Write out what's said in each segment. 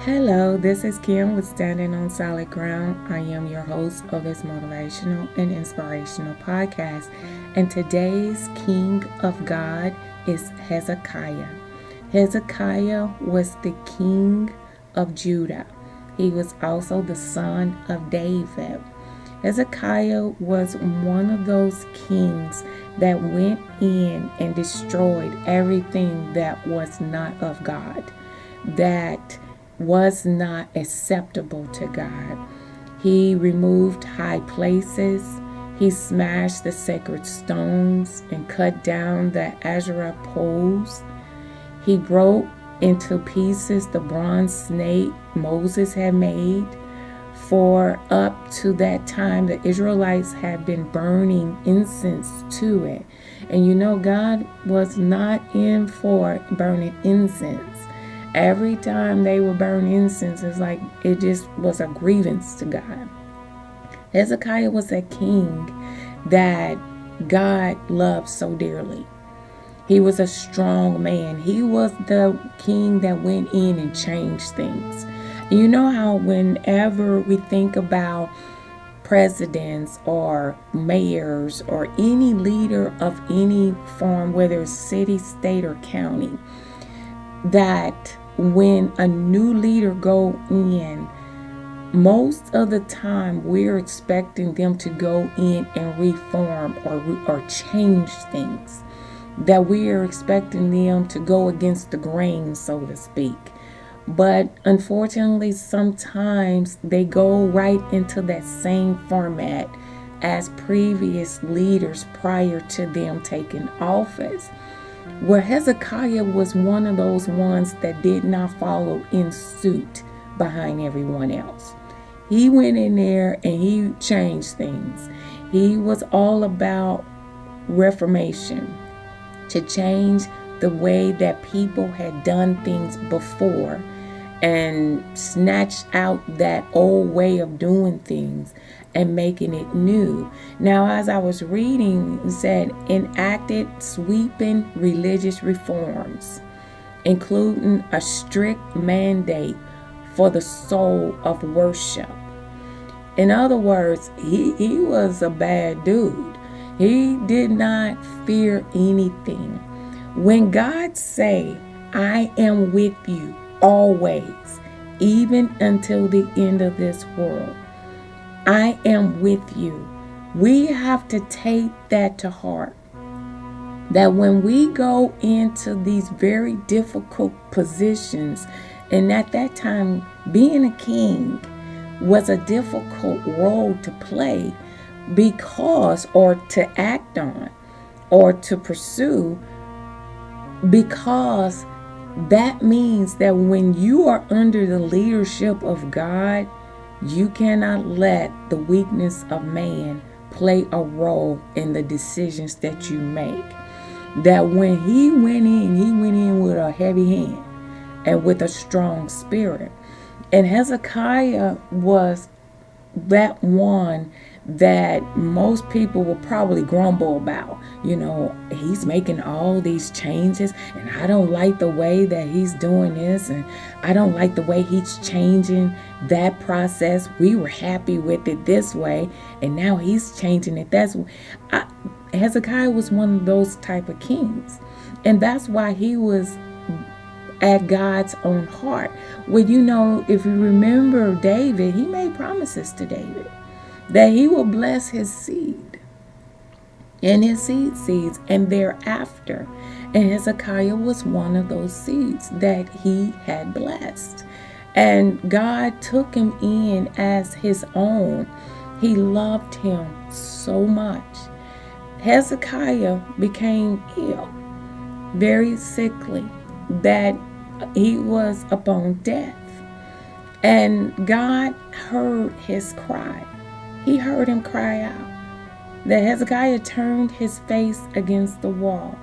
Hello, this is Kim with Standing on Solid Ground. I am your host of this motivational and inspirational podcast. And today's King of God is Hezekiah. Hezekiah was the king of Judah. He was also the son of David. Hezekiah was one of those kings that went in and destroyed everything that was not of God, that was not acceptable to God. He removed high places. He smashed the sacred stones and cut down the Asherah poles. He broke into pieces the bronze snake Moses had made. For up to that time, the Israelites had been burning incense to it. And God was not in for burning incense. Every time they would burn incense, it's like it just was a grievance to God. Hezekiah was a king that God loved so dearly. He was a strong man. He was the king that went in and changed things. You know how whenever we think about presidents or mayors or any leader of any form, whether it's city, state, or county, that when a new leader go in, most of the time we're expecting them to go in and reform or change things, that we are expecting them to go against the grain, so to speak. But unfortunately, sometimes they go right into that same format as previous leaders prior to them taking office. Where Hezekiah was one of those ones that did not follow in suit behind everyone else. He went in there and he changed things. He was all about reformation, to change the way that people had done things before and snatch out that old way of doing things and making it new. Now, as I was reading, it said enacted sweeping religious reforms, including a strict mandate for the soul of worship. In other words, he was a bad dude. He did not fear anything. When God say, I am with you always, even until the end of this world, I am with you. We have to take that to heart. That when we go into these very difficult positions, and at that time, being a king was a difficult role to play because, or to act on, or to pursue, because that means that when you are under the leadership of God, you cannot let the weakness of man play a role in the decisions that you make. That when he went in with a heavy hand and with a strong spirit. And Hezekiah was that one that most people will probably grumble about. He's making all these changes and I don't like the way that he's doing this, and I don't like the way he's changing that process. We were happy with it this way and now he's changing it. Hezekiah was one of those type of kings, and that's why he was at God's own heart. Well, if you remember David, he made promises to David that he will bless his seed and his seeds and thereafter. And Hezekiah was one of those seeds that he had blessed. And God took him in as his own. He loved him so much. Hezekiah became ill, very sickly, that he was upon death. And God heard his cry. He heard him cry out. That Hezekiah turned his face against the wall.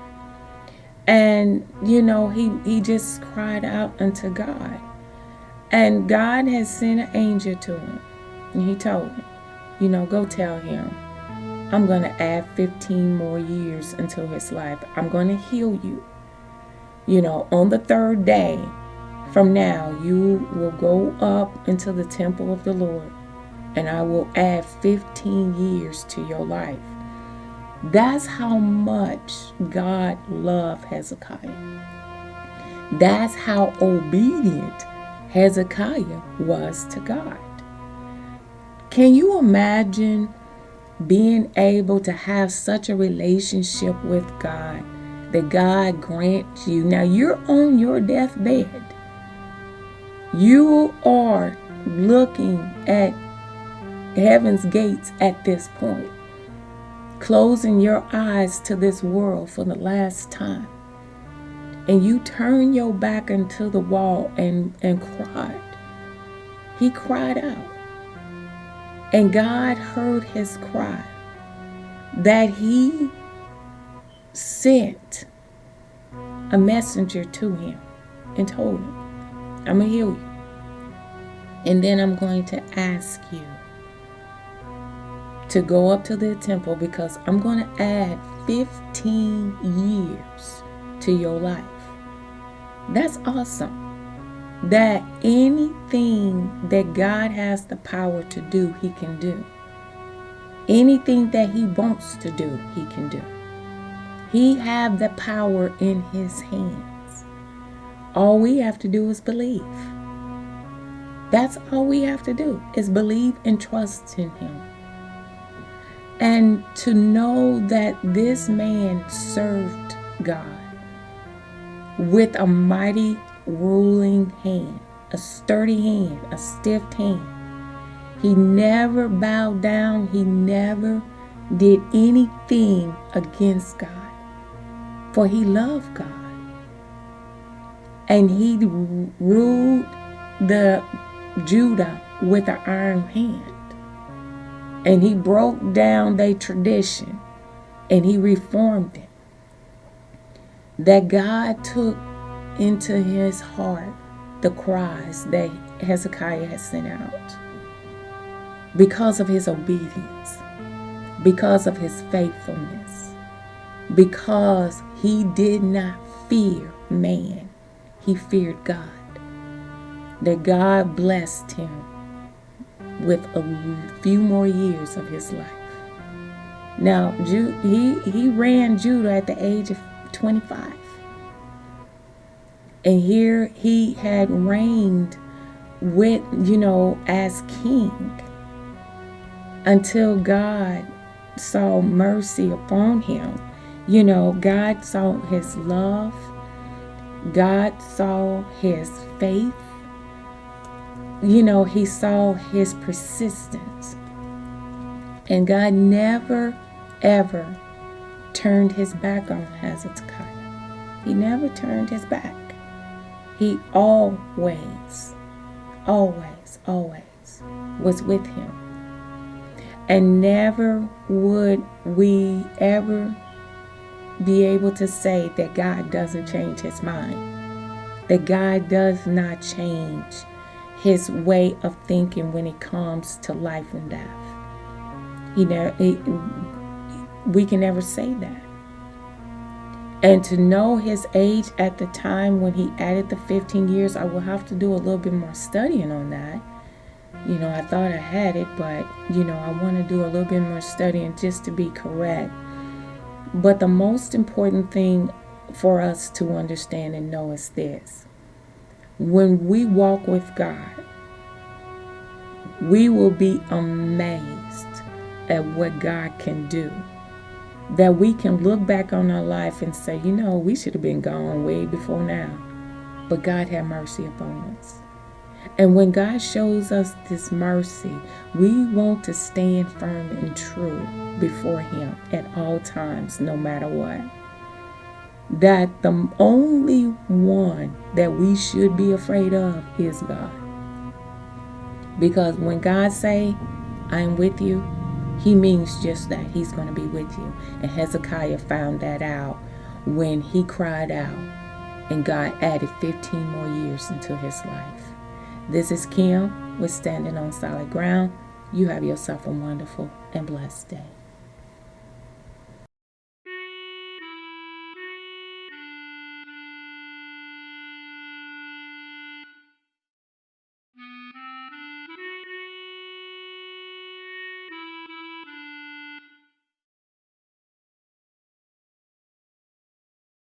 And, he just cried out unto God. And God had sent an angel to him. And he told him, go tell him, I'm going to add 15 more years until his life. I'm going to heal you. On the third day, From now, you will go up into the temple of the Lord, and I will add 15 years to your life. That's how much God loved Hezekiah. That's how obedient Hezekiah was to God. Can you imagine being able to have such a relationship with God that God grants you? Now you're on your deathbed. You are looking at heaven's gates at this point, closing your eyes to this world for the last time. And you turn your back into the wall and cried. He cried out. And God heard his cry, that he sent a messenger to him and told him, I'm going to heal you. And then I'm going to ask you to go up to the temple, because I'm going to add 15 years to your life. That's awesome. That anything that God has the power to do, he can do. Anything that he wants to do, he can do. He have the power in his hands. All we have to do is believe. That's all we have to do, is believe and trust in him. And to know that this man served God with a mighty ruling hand, a sturdy hand, a stiff hand. He never bowed down. He never did anything against God, for he loved God. And he ruled the Judah with an iron hand. And he broke down their tradition, and he reformed it. That God took into his heart the cries that Hezekiah had sent out, because of his obedience, because of his faithfulness, because he did not fear man, he feared God. That God blessed him with a few more years of his life. Now, he ran Judah at the age of 25. And here he had reigned with, as king, until God saw mercy upon him. God saw his love. God saw his faith. He saw his persistence. And God never, ever turned his back on Hezekiah. He never turned his back. He always was with him. And never would we ever be able to say that God doesn't change his mind. That God does not change his way of thinking when it comes to life and death. We can never say that. And to know his age at the time when he added the 15 years, I will have to do a little bit more studying on that. I thought I had it, but, I want to do a little bit more studying just to be correct. But the most important thing for us to understand and know is this. When we walk with God, we will be amazed at what God can do. That we can look back on our life and say, we should have been gone way before now. But God had mercy upon us. And when God shows us this mercy, we want to stand firm and true before him at all times, no matter what. That the only one that we should be afraid of is God. Because when God say, I am with you, he means just that. He's going to be with you. And Hezekiah found that out when he cried out, and God added 15 more years into his life. This is Kim with Standing on Solid Ground. You have yourself a wonderful and blessed day.